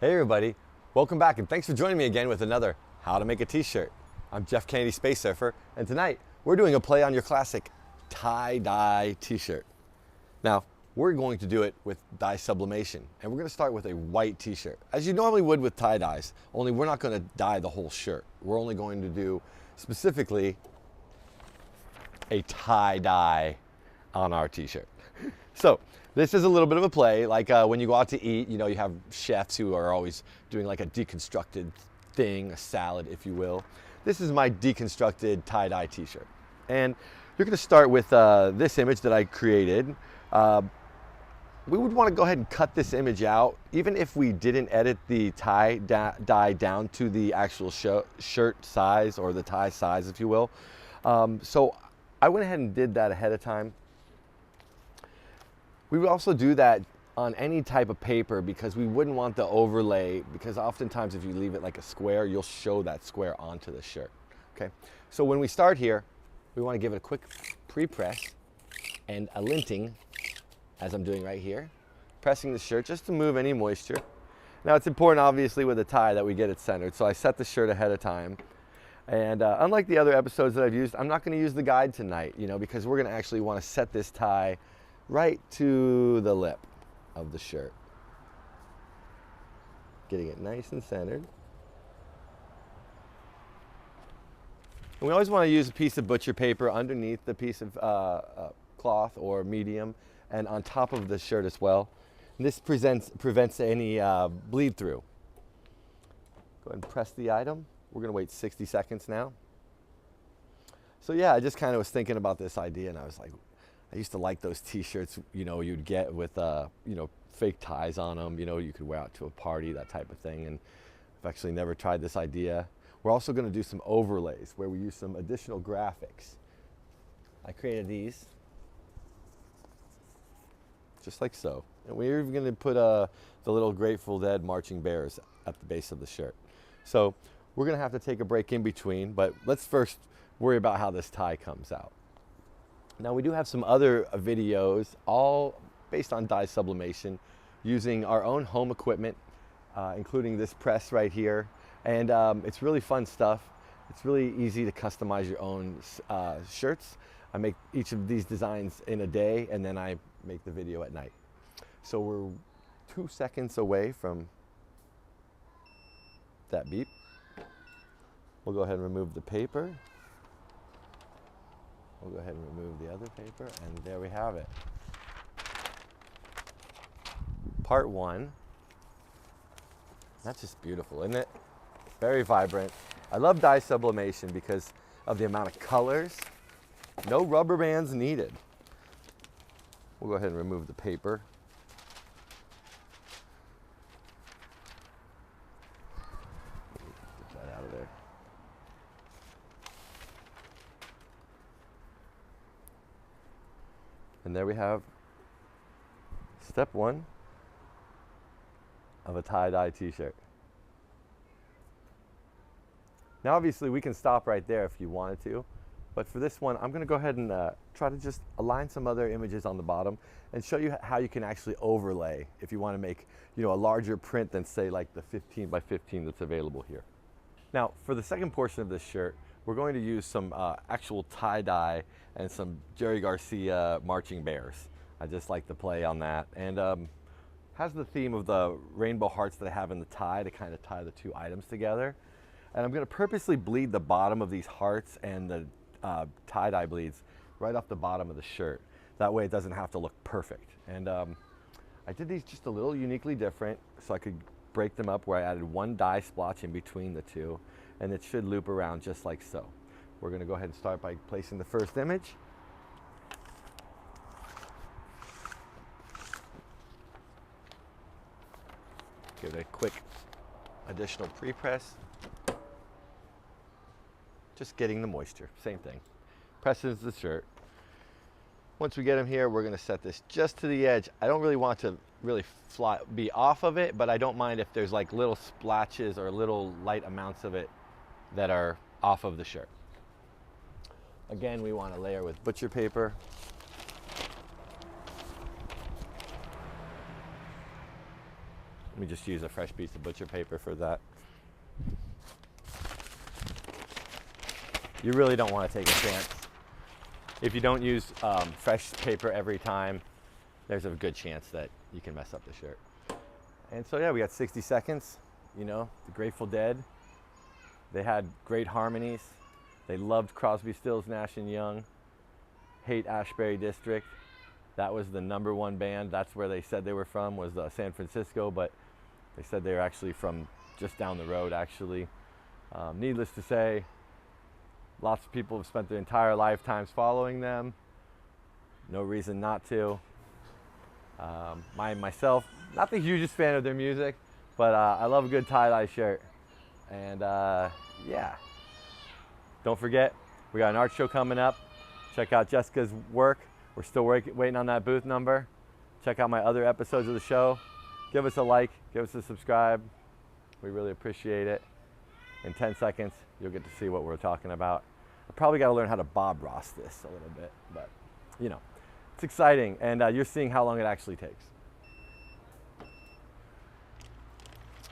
Hey everybody, welcome back and thanks for joining me again with another How to Make a T-Shirt. I'm Jeff Kennedy, Space Surfer, and tonight we're doing a play on your classic tie-dye T-shirt. Now, we're going to do it with dye sublimation, and we're going to start with a white T-shirt, as you normally would with tie-dyes, only we're not going to dye the whole shirt. We're only going to do specifically a tie-dye on our T-shirt. So, this is a little bit of a play, like when you go out to eat, you know, you have chefs who are always doing like a deconstructed thing, a salad, if you will. This is my deconstructed tie-dye T-shirt. And you're gonna start with this image that I created. We would wanna go ahead and cut this image out, even if we didn't edit the tie-dye down to the actual shirt size or the tie size, if you will. So I went ahead and did that ahead of time. We would also do that on any type of paper because we wouldn't want the overlay, because oftentimes if you leave it like a square, you'll show that square onto the shirt. Okay, so when we start here, we want to give it a quick pre-press and a linting, as I'm doing right here, pressing the shirt just to move any moisture. Now it's important obviously with a tie that we get it centered, so I set the shirt ahead of time. And unlike the other episodes that I've used, I'm not going to use the guide tonight, you know, because we're going to actually want to set this tie right to the lip of the shirt. Getting it nice and centered. And we always want to use a piece of butcher paper underneath the piece of cloth or medium and on top of the shirt as well. And this prevents any bleed through. Go ahead and press the item. We're going to wait 60 seconds now. So yeah, I just kind of was thinking about this idea and I was like, I used to like those T-shirts, you know, you'd get with, you know, fake ties on them, you know, you could wear out to a party, that type of thing. And I've actually never tried this idea. We're also going to do some overlays where we use some additional graphics. I created these, just like so. And we're even going to put the little Grateful Dead marching bears at the base of the shirt. So we're going to have to take a break in between, but let's first worry about how this tie comes out. Now we do have some other videos, all based on dye sublimation, using our own home equipment, including this press right here. And it's really fun stuff. It's really easy to customize your own shirts. I make each of these designs in a day, and then I make the video at night. So we're 2 seconds away from that beep. We'll go ahead and remove the paper. We'll go ahead and remove the other paper, and there we have it. Part one. That's just beautiful, isn't it? Very vibrant. I love dye sublimation because of the amount of colors. No rubber bands needed. We'll go ahead and remove the paper. Get that out of there. And there we have step one of a tie-dye T-shirt. Now obviously we can stop right there if you wanted to, but for this one I'm going to go ahead and try to just align some other images on the bottom and show you how you can actually overlay if you want to make, you know, a larger print than say like the 15 by 15 that's available here. Now for the second portion of this shirt, we're going to use some actual tie-dye and some Jerry Garcia marching bears. I just like to play on that. And has the theme of the rainbow hearts that I have in the tie to kind of tie the two items together. And I'm gonna purposely bleed the bottom of these hearts and the tie-dye bleeds right off the bottom of the shirt. That way it doesn't have to look perfect. And I did these just a little uniquely different so I could break them up where I added one dye splotch in between the two, and it should loop around just like so. We're going to go ahead and start by placing the first image. Give it a quick additional pre-press. Just getting the moisture, same thing. Presses the shirt. Once we get them here, we're going to set this just to the edge. I don't really want to be off of it, but I don't mind if there's like little splashes or little light amounts of it that are off of the shirt. Again, we want to layer with butcher paper. Let me just use a fresh piece of butcher paper for that. You really don't want to take a chance. If you don't use fresh paper every time, there's a good chance that you can mess up the shirt. And so yeah, we got 60 seconds. You know, the Grateful Dead, they had great harmonies. They loved Crosby, Stills, Nash & Young, hate Ashbury District. That was the #1 band. That's where they said they were from, was San Francisco, but they said they were actually from just down the road, actually. Needless to say, lots of people have spent their entire lifetimes following them. No reason not to. Myself, not the hugest fan of their music, but I love a good tie-dye shirt. And yeah, don't forget, we got an art show coming up. Check out Jessica's work. We're still waiting on that booth number. Check out my other episodes of the show. Give us a like, give us a subscribe. We really appreciate it. In 10 seconds, you'll get to see what we're talking about. I probably got to learn how to Bob Ross this a little bit, but you know, it's exciting, and you're seeing how long it actually takes.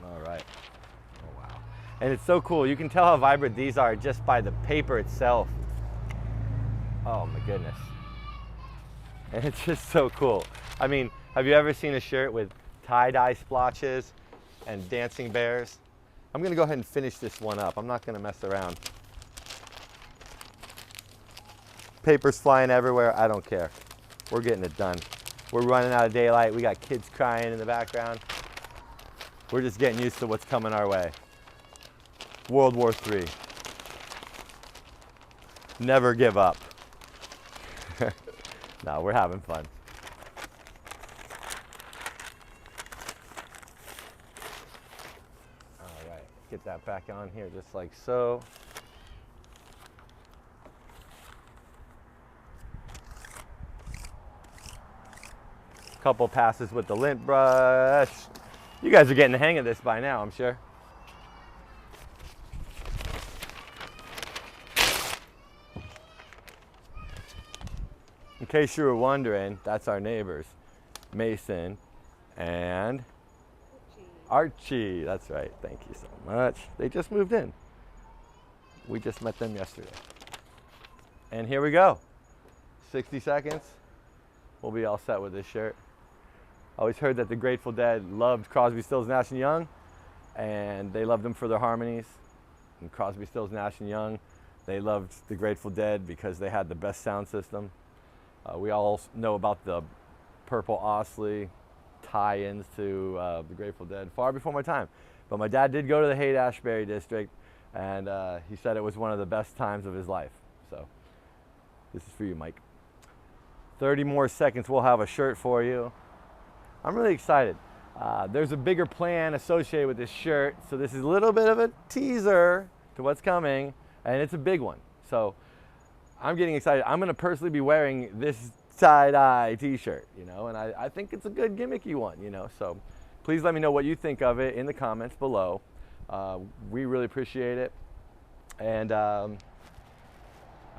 All right. Oh, wow. And it's so cool. You can tell how vibrant these are just by the paper itself. Oh my goodness. And it's just so cool. I mean, have you ever seen a shirt with tie-dye splotches and dancing bears? I'm gonna go ahead and finish this one up. I'm not gonna mess around. Paper's flying everywhere, I don't care. We're getting it done. We're running out of daylight. We got kids crying in the background. We're just getting used to what's coming our way. World War III. Never give up. No, we're having fun. All right, get that back on here just like so. Couple passes with the lint brush. You guys are getting the hang of this by now, I'm sure. In case you were wondering, that's our neighbors, Mason and Archie. That's right, thank you so much. They just moved in. We just met them yesterday. And here we go, 60 seconds. We'll be all set with this shirt. I always heard that the Grateful Dead loved Crosby, Stills, Nash & Young, and they loved them for their harmonies. And Crosby, Stills, Nash & Young, they loved the Grateful Dead because they had the best sound system. We all know about the Purple Osley tie-ins to the Grateful Dead far before my time. But my dad did go to the Haight-Ashbury district, and he said it was one of the best times of his life. So this is for you, Mike. 30 more seconds, we'll have a shirt for you. I'm really excited. There's a bigger plan associated with this shirt, so this is a little bit of a teaser to what's coming, and it's a big one. So I'm getting excited. I'm gonna personally be wearing this tie-dye t-shirt, you know, and I think it's a good gimmicky one, you know, so please let me know what you think of it in the comments below. We really appreciate it. And I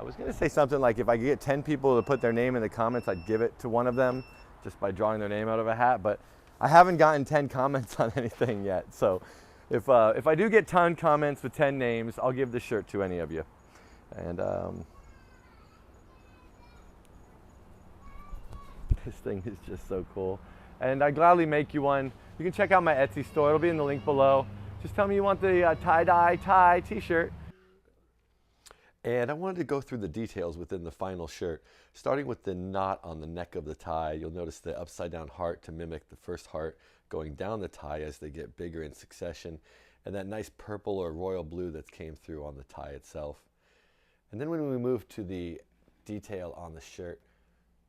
was gonna say something like, if I could get 10 people to put their name in the comments, I'd give it to one of them just by drawing their name out of a hat, but I haven't gotten 10 comments on anything yet. So if I do get 10 comments with 10 names, I'll give the shirt to any of you. And this thing is just so cool. And I gladly make you one. You can check out my Etsy store. It'll be in the link below. Just tell me you want the tie-dye tie t-shirt. And I wanted to go through the details within the final shirt, starting with the knot on the neck of the tie. You'll notice the upside down heart to mimic the first heart going down the tie as they get bigger in succession, and that nice purple or royal blue that came through on the tie itself. And then when we move to the detail on the shirt,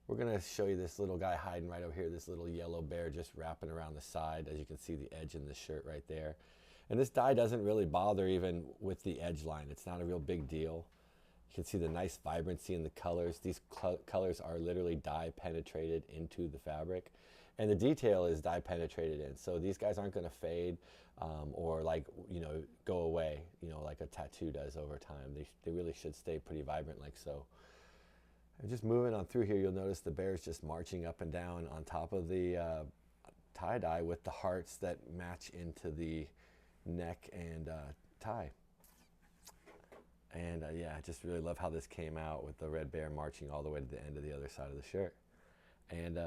we're going to show you this little guy hiding right over here, this little yellow bear just wrapping around the side. As you can see, the edge in the shirt right there. And this dye doesn't really bother even with the edge line. It's not a real big deal. You can see the nice vibrancy in the colors. These colors are literally dye penetrated into the fabric, and the detail is dye penetrated in. So these guys aren't going to fade or, like, you know, go away, you know, like a tattoo does over time. They really should stay pretty vibrant like so. And just moving on through here, you'll notice the bear's just marching up and down on top of the tie-dye with the hearts that match into the neck and tie. And yeah, I just really love how this came out with the red bear marching all the way to the end of the other side of the shirt. And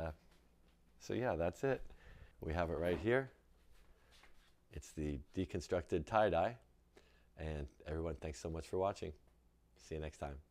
so yeah, that's it. We have it right here. It's the deconstructed tie-dye. And everyone, thanks so much for watching. See you next time.